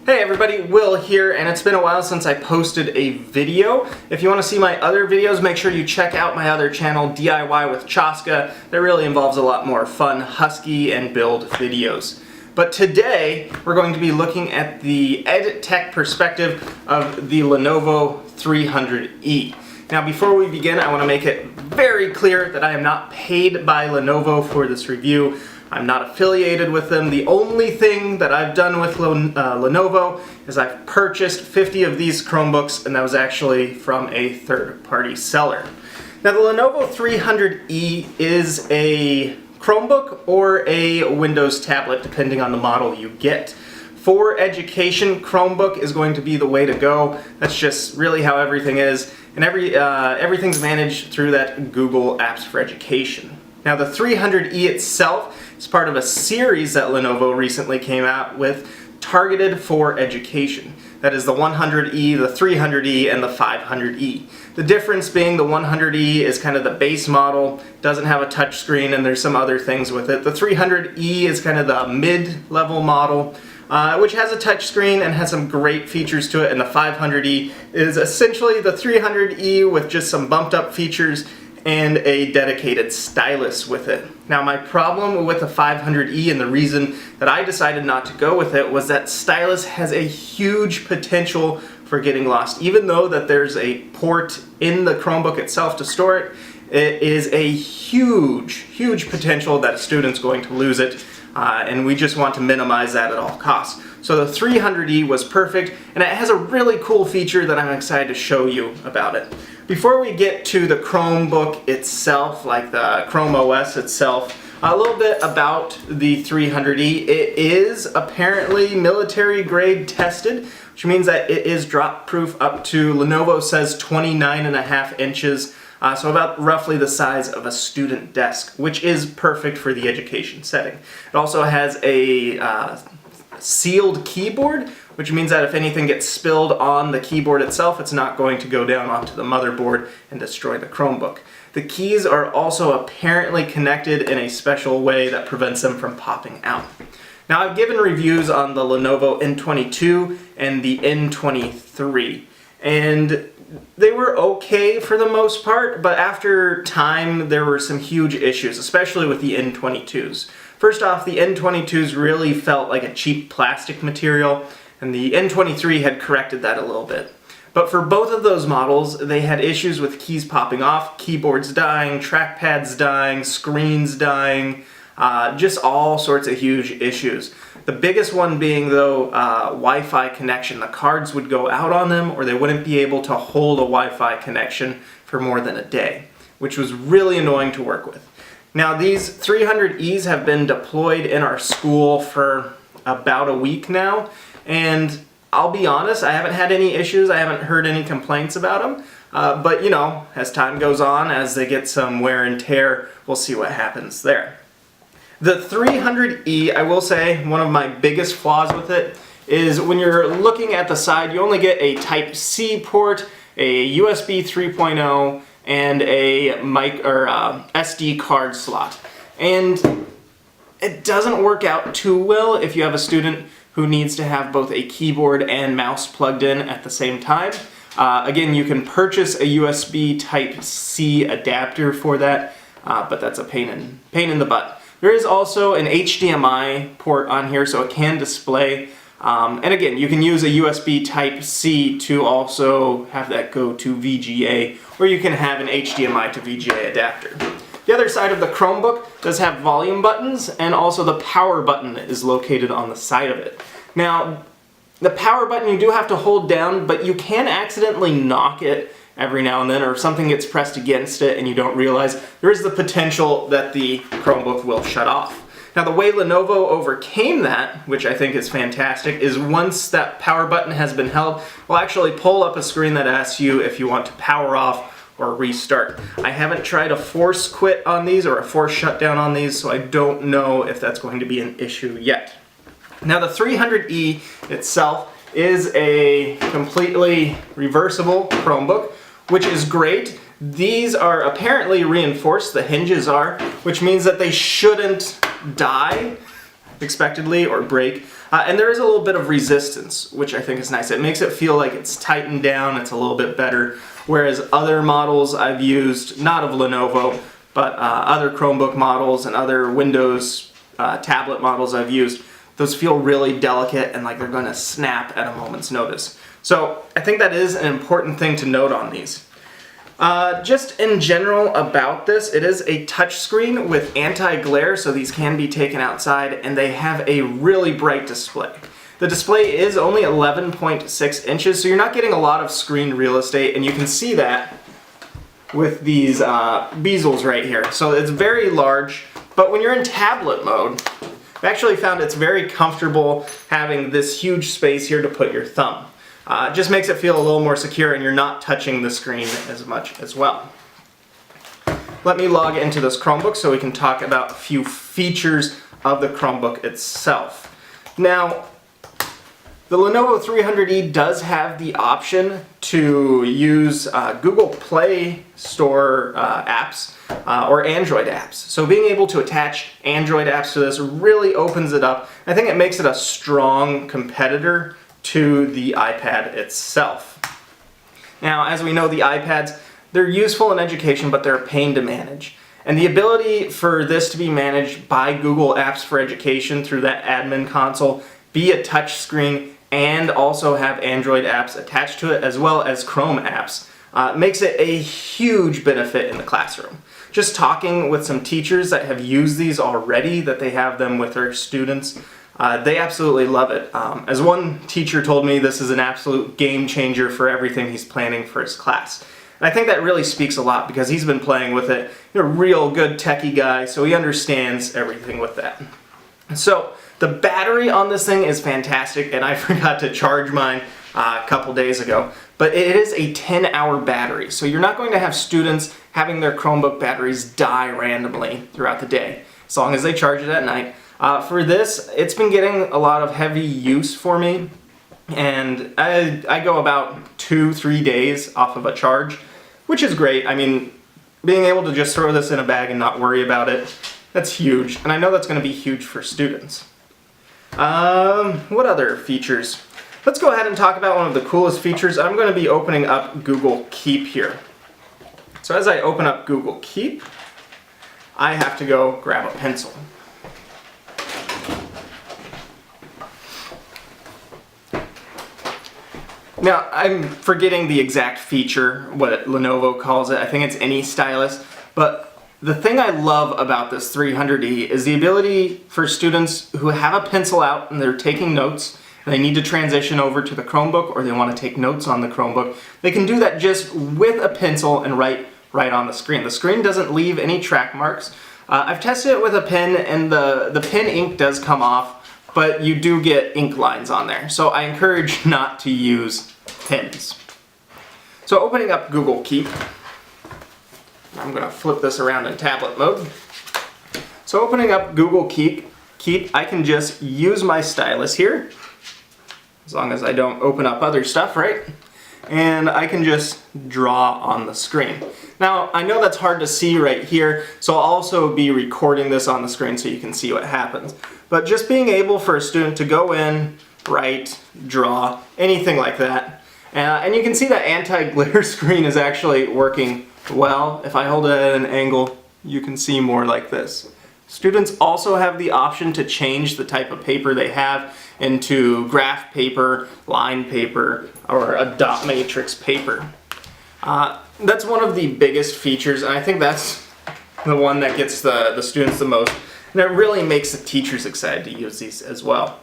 Hey everybody, Will here, and it's been a while since I posted a video. If you want to see my other videos, make sure you check out my other channel, DIY with Chaska. That really involves a lot more fun Husky and build videos. But today, we're going to be looking at the ed tech perspective of the Lenovo 300e. Now before we begin, I want to make it very clear that I am not paid by Lenovo for this review. I'm not affiliated with them. The only thing that I've done with Lenovo is I've purchased 50 of these Chromebooks, and that was actually from a third-party seller. Now the Lenovo 300e is a Chromebook or a Windows tablet, depending on the model you get. For education, Chromebook is going to be the way to go. That's just really how everything is, and everything's managed through that Google Apps for Education. Now the 300e itself is part of a series that Lenovo recently came out with targeted for education. That is the 100e, the 300e, and the 500e. The difference being the 100e is kind of the base model, doesn't have a touchscreen, and there's some other things with it. The 300e is kind of the mid-level model, which has a touchscreen and has some great features to it, and the 500e is essentially the 300e with just some bumped up features and a dedicated stylus with it. Now my problem with the 500e and the reason that I decided not to go with it was that stylus has a huge potential for getting lost. Even though that there's a port in the Chromebook itself to store it, it is a huge potential that a student's going to lose it, and we just want to minimize that at all costs. So the 300e was perfect, and it has a really cool feature that I'm excited to show you about it. Before we get to the Chromebook itself, like the Chrome OS itself, a little bit about the 300e. It is apparently military grade tested, which means that it is drop proof up to, Lenovo says, 29.5 inches. So about roughly the size of a student desk, which is perfect for the education setting. It also has a sealed keyboard, which means that if anything gets spilled on the keyboard itself, it's not going to go down onto the motherboard and destroy the Chromebook. The keys are also apparently connected in a special way that prevents them from popping out. Now I've given reviews on the Lenovo N22 and the N23, and they were okay for the most part, but after time there were some huge issues, especially with the N22s. First off, the N22s really felt like a cheap plastic material, and the N23 had corrected that a little bit. But for both of those models, they had issues with keys popping off, keyboards dying, trackpads dying, screens dying, just all sorts of huge issues. The biggest one being, though, Wi-Fi connection. The cards would go out on them, or they wouldn't be able to hold a Wi-Fi connection for more than a day, which was really annoying to work with. Now these 300Es have been deployed in our school for about a week now, and I'll be honest, I haven't had any issues, I haven't heard any complaints about them, but you know, as time goes on, as they get some wear and tear, we'll see what happens there. The 300e, I will say, one of my biggest flaws with it is when you're looking at the side, you only get a Type-C port, a USB 3.0, and a SD card slot. And it doesn't work out too well if you have a student who needs to have both a keyboard and mouse plugged in at the same time. Again, you can purchase a USB Type-C adapter for that, but that's a pain in the butt. There is also an HDMI port on here, so it can display. And again, you can use a USB Type-C to also have that go to VGA, or you can have an HDMI to VGA adapter. The other side of the Chromebook does have volume buttons, and also the power button is located on the side of it. Now, the power button you do have to hold down, but you can accidentally knock it every now and then, or if something gets pressed against it and you don't realize, there is the potential that the Chromebook will shut off. Now the way Lenovo overcame that, which I think is fantastic, is once that power button has been held, we'll actually pull up a screen that asks you if you want to power off or restart. I haven't tried a force quit on these or a force shutdown on these, so I don't know if that's going to be an issue yet. Now the 300e itself is a completely reversible Chromebook, which is great. These are apparently reinforced, the hinges are, which means that they shouldn't die expectedly or break. And there is a little bit of resistance, which I think is nice. It makes it feel like it's tightened down, it's a little bit better, whereas other models I've used, not of Lenovo, but other Chromebook models and other Windows tablet models I've used, those feel really delicate and like they're going to snap at a moment's notice. So I think that is an important thing to note on these. Just in general about this, it is a touchscreen with anti-glare, so these can be taken outside, and they have a really bright display. The display is only 11.6 inches, so you're not getting a lot of screen real estate, and you can see that with these bezels right here. So it's very large, but when you're in tablet mode, I've actually found it's very comfortable having this huge space here to put your thumb. It just makes it feel a little more secure and you're not touching the screen as much as well. Let me log into this Chromebook so we can talk about a few features of the Chromebook itself. Now, the Lenovo 300e does have the option to use Google Play Store apps or Android apps. So being able to attach Android apps to this really opens it up. I think it makes it a strong competitor to the iPad itself. Now, as we know, the iPads, they're useful in education, but they're a pain to manage. And the ability for this to be managed by Google Apps for Education through that admin console, be a touch screen, and also have Android apps attached to it, as well as Chrome apps, makes it a huge benefit in the classroom. Just talking with some teachers that have used these already, that they have them with their students, they absolutely love it. As one teacher told me, this is an absolute game changer for everything he's planning for his class. And I think that really speaks a lot because he's been playing with it. He's a real good techie guy, so he understands everything with that. So the battery on this thing is fantastic, and I forgot to charge mine a couple days ago, but it is a 10-hour battery, so you're not going to have students having their Chromebook batteries die randomly throughout the day, as long as they charge it at night. For this, it's been getting a lot of heavy use for me, and I go about 2-3 days off of a charge, which is great. I mean, being able to just throw this in a bag and not worry about it, that's huge, and I know that's going to be huge for students. What other features? Let's go ahead and talk about one of the coolest features. I'm going to be opening up Google Keep here. So as I open up Google Keep, I have to go grab a pencil. Now, I'm forgetting the exact feature, what Lenovo calls it. I think it's any stylus. But the thing I love about this 300e is the ability for students who have a pencil out and they're taking notes, and they need to transition over to the Chromebook, or they want to take notes on the Chromebook, they can do that just with a pencil and write right on the screen. The screen doesn't leave any track marks. I've tested it with a pen, and the pen ink does come off, but you do get ink lines on there. So I encourage not to use pens. So opening up Google Keep, I'm going to flip this around in tablet mode. So opening up Google Keep, I can just use my stylus here, as long as I don't open up other stuff, right? And I can just draw on the screen. Now, I know that's hard to see right here, so I'll also be recording this on the screen so you can see what happens. But just being able for a student to go in, write, draw, anything like that. And you can see that anti-glare screen is actually working well. If I hold it at an angle, you can see more like this. Students also have the option to change the type of paper they have into graph paper, line paper, or a dot matrix paper. That's one of the biggest features, and I think that's the one that gets the students the most. And it really makes the teachers excited to use these as well.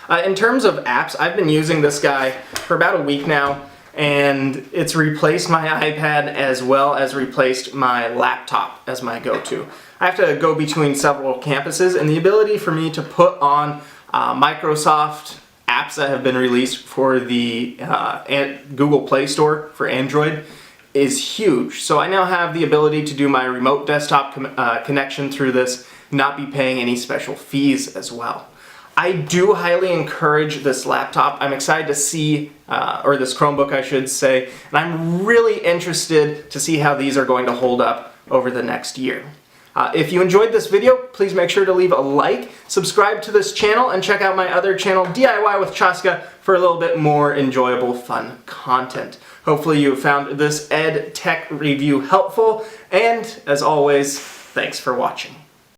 In terms of apps, I've been using this guy for about a week now, and it's replaced my iPad as well as replaced my laptop as my go-to. I have to go between several campuses, and the ability for me to put on Microsoft apps that have been released for the Google Play Store for Android is huge. So I now have the ability to do my remote desktop connection through this, not be paying any special fees as well. I do highly encourage this laptop. I'm excited to see, or this Chromebook I should say, and I'm really interested to see how these are going to hold up over the next year. If you enjoyed this video, please make sure to leave a like, subscribe to this channel, and check out my other channel, DIY with Chaska, for a little bit more enjoyable, fun content. Hopefully you found this ed tech review helpful, and as always, thanks for watching.